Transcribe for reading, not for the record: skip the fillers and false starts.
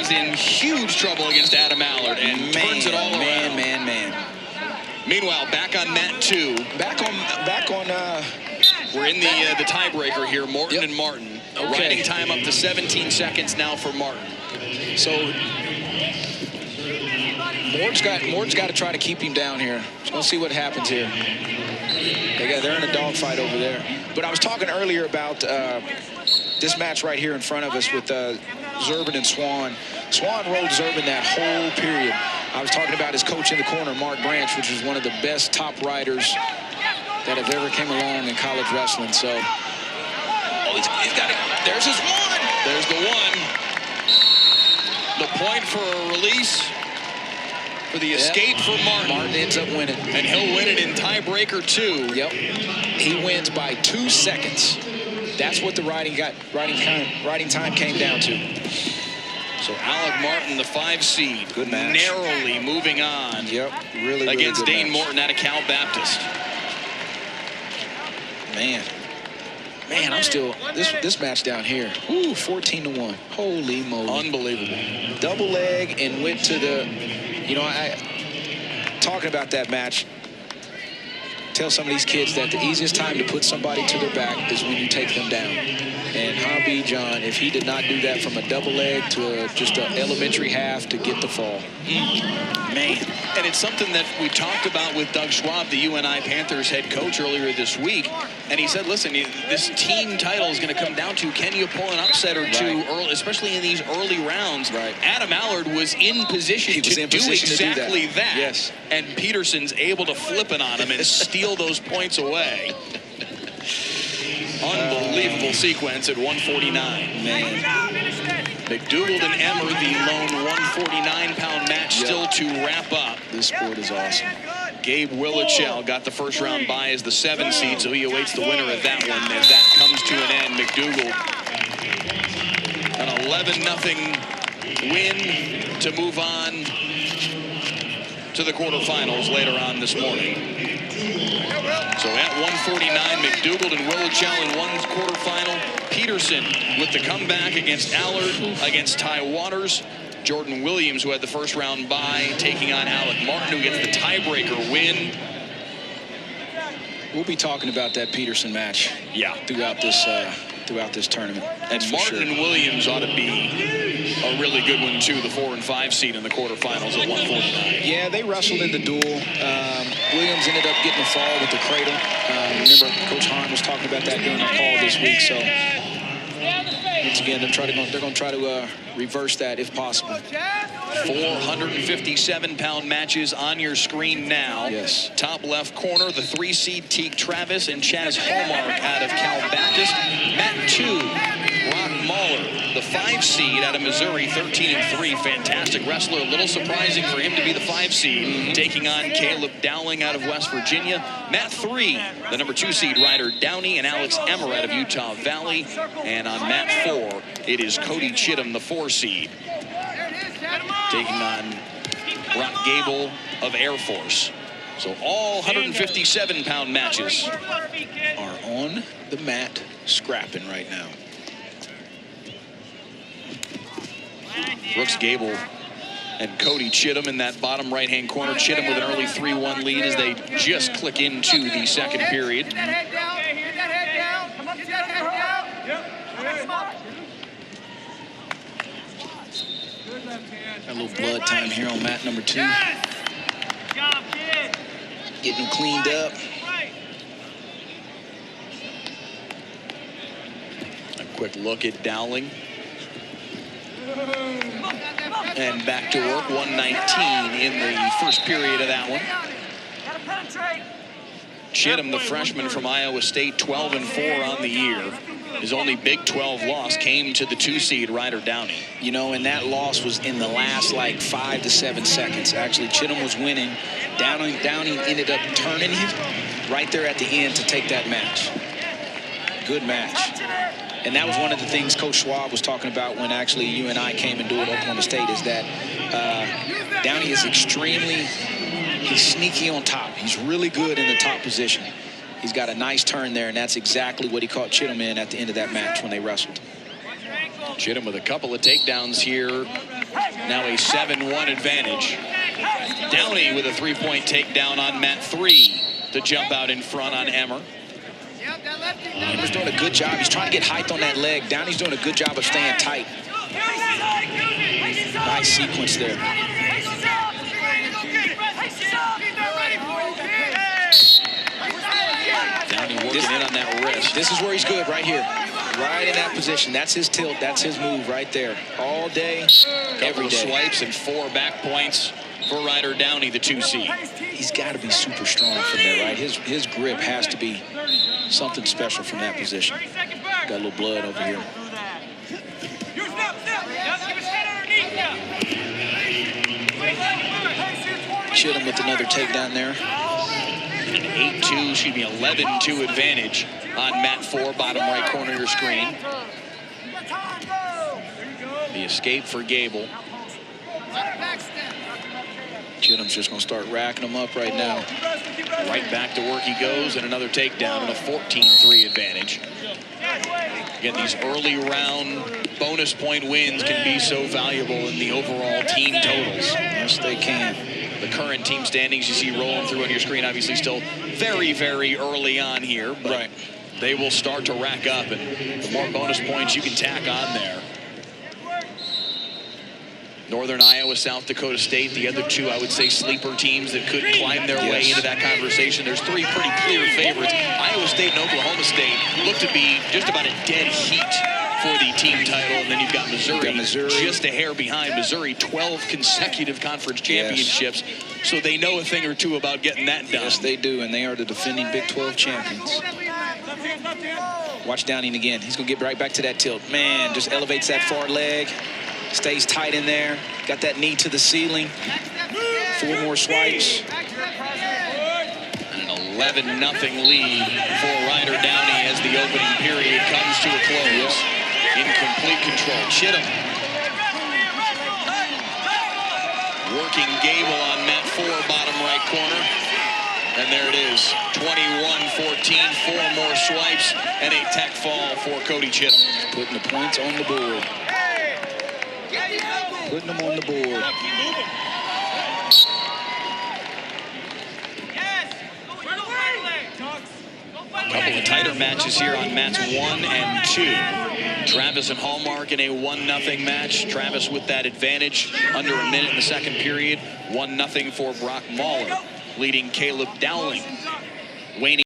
is in huge trouble against Adam Allard and turns it all around. Man. Meanwhile, back on mat 2. Back on. We're in the tiebreaker here. Morton and Martin. Riding time up to 17 seconds now for Martin. So Morton's got to try to keep him down here. Just gonna see what happens here. They're in a dogfight over there. But I was talking earlier about this match right here in front of us with Zerban and Swan. Swan rode Zerban that whole period. I was talking about his coach in the corner, Mark Branch, which is one of the best top riders that have ever came along in college wrestling. So, he's got it. There's his one. There's the one. The point for a release for the escape for Martin. Martin ends up winning. And he'll win it in tiebreaker 2. Yep. He wins by 2 seconds. That's what the riding time came down to. So Alec Martin, the 5 seed, good match. Narrowly moving on. Yep, really against good Dane match. Morton out of Cal Baptist. Man, I'm still this match down here. Ooh, 14-1. Holy moly! Unbelievable. Double leg and went to the. I talking about that match. Tell some of these kids that the easiest time to put somebody to their back is when you take them down. And Hobby John, if he did not do that from a double leg to just an elementary half to get the fall. Man. And it's something that we talked about with Doug Schwab, the UNI Panthers head coach, earlier this week. And he said, listen, this team title is going to come down to, can you pull an upset or two, early, especially in these early rounds. Right. Adam Allard was in position to do exactly that. Yes. And Peterson's able to flip it on him and steal those points away. Unbelievable sequence at 149. Man. McDougald and Emmer, the lone 149-pound match still to wrap up. This sport is awesome. Gabe Willichell got the first round bye as the 7 seed, so he awaits the winner of that one as that comes to an end. McDougald, an 11-0 win to move on to the quarterfinals later on this morning. So at 149, McDougald and Willichell in one quarterfinal. Peterson with the comeback against Allard, against Ty Waters. Jordan Williams, who had the first round bye, taking on Alec Martin, who gets the tiebreaker win. We'll be talking about that Peterson match throughout this tournament. And Martin and Williams ought to be a really good one, too, the 4 and 5 seed in the quarterfinals at 149. Yeah, they wrestled in the duel. Williams ended up getting a fall with the cradle. Remember, Coach Hahn was talking about that during the call this week. So, once again, they're going to try to reverse that if possible. 457-pound matches on your screen now. Yes. Top left corner, the 3 seed Teague Travis and Chaz Hallmark out of Cal Baptist. Mat 2, Brock Mahler, the 5 seed out of Missouri, 13-3. Fantastic wrestler. A little surprising for him to be the 5 seed, taking on Caleb Dowling out of West Virginia. Mat 3, the number 2 seed Ryder Downey and Alex Emmer out of Utah Valley. And on Mat 4, it is Cody Chittum, the 4 seed, taking on Brooks Gable of Air Force. So all 157-pound matches are on the mat scrapping right now. Brooks Gable and Cody Chittum in that bottom right-hand corner. Chittum with an early 3-1 lead as they just click into the second period. A little blood time here on mat number 2. Getting them cleaned up. A quick look at Dowling. And back to work, 119 in the first period of that one. Chittum, the freshman from Iowa State, 12-4 on the year. His only Big 12 loss came to the 2 seed Ryder Downey. And that loss was in the last 5 to 7 seconds. Actually, Chittum was winning. Downey ended up turning him right there at the end to take that match. Good match. And that was one of the things Coach Schwab was talking about when actually UNI came and dueled Oklahoma State, is that Downey is he's sneaky on top. He's really good in the top position. He's got a nice turn there, and that's exactly what he caught Chittum in at the end of that match when they wrestled. Chittum with a couple of takedowns here Now a 7-1 advantage. Downey with a three-point takedown on Matt 3 to jump out in front on Emmer. Emmer's doing a good job. He's trying to get height on that leg. Downey's doing a good job of staying tight. Nice sequence there. Downey working in on that wrist. This is where he's good, right here. Right in that position. That's his tilt. That's his move right there. All day, every day. Swipes and 4 back points for Ryder Downey, the 2 seed. He's got to be super strong from there, right? His grip has to be something special from that position. Got a little blood over here. Chittum with another takedown there. An 8-2, excuse me, 11-2 advantage on Mat 4, bottom right corner of your screen. The escape for Gable. Chittum's just going to start racking them up right now. Right back to work he goes, and another takedown and a 14-3 advantage. Again, these early round bonus point wins can be so valuable in the overall team totals. Yes, they can. The current team standings you see rolling through on your screen, obviously still very, very early on here, but right. They will start to rack up, and the more bonus points you can tack on there. Northern Iowa, South Dakota State, the other two, I would say, sleeper teams that could climb their way into that conversation. There's 3 pretty clear favorites. Iowa State and Oklahoma State look to be just about a dead heat for the team title. And then you've got Missouri, just a hair behind. Missouri, 12 consecutive conference championships. Yes. So they know a thing or two about getting that done. Yes, they do, and they are the defending Big 12 champions. Watch Downing again. He's going to get right back to that tilt. Man, just elevates that far leg. Stays tight in there. Got that knee to the ceiling. 4 more swipes. An 11-0 lead for Ryder Downey as the opening period comes to a close. In complete control. Chittum working Gable on Mat 4, bottom right corner. And there it is. 21-14. 4 more swipes and a tech fall for Cody Chittum. Putting the points on the board. Putting them on the board. A couple of tighter matches here on mats 1 and 2. Travis and Hallmark in a 1-0 match. Travis with that advantage under a minute in the second period. 1-0 for Brock Mahler, leading Caleb Dowling. Waning